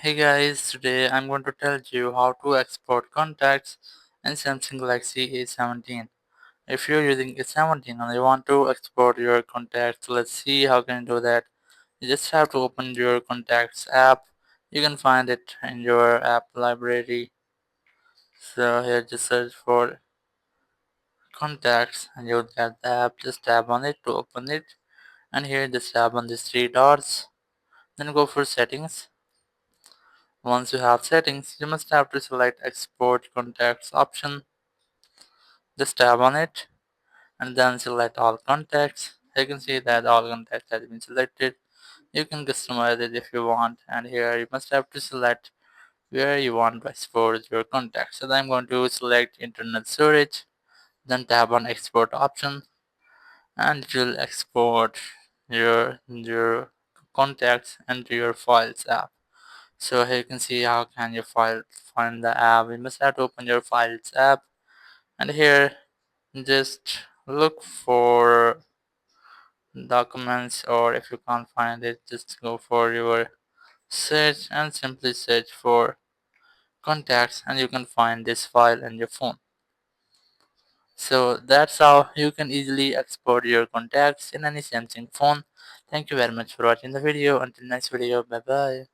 Hey guys, today I'm going to tell you how to export contacts in Samsung Galaxy A17. If you're using A17 and you want to export your contacts, let's see how can you do that. You just have to open your contacts app. You can find it in your app library. So here just search for contacts and you'll get the app. Just tap on it to open it. And here just tap on these three dots. Then go for settings. Once you have settings, you must have to select export contacts option. Just tap on it and then select all contacts. You can see that all contacts have been selected. You can customize it if you want, and here you must have to select where you want to export your contacts. So I'm going to select internal storage, then tap on export option, and it will export your contacts into your files app. So here you can see how can you find the app. You must have to open your files app, and here just look for documents, or if you can't find it, just go for your search and simply search for contacts, and you can find this file in your phone. So that's how you can easily export your contacts in any Samsung phone. Thank you very much for watching the video. Until next video, bye bye.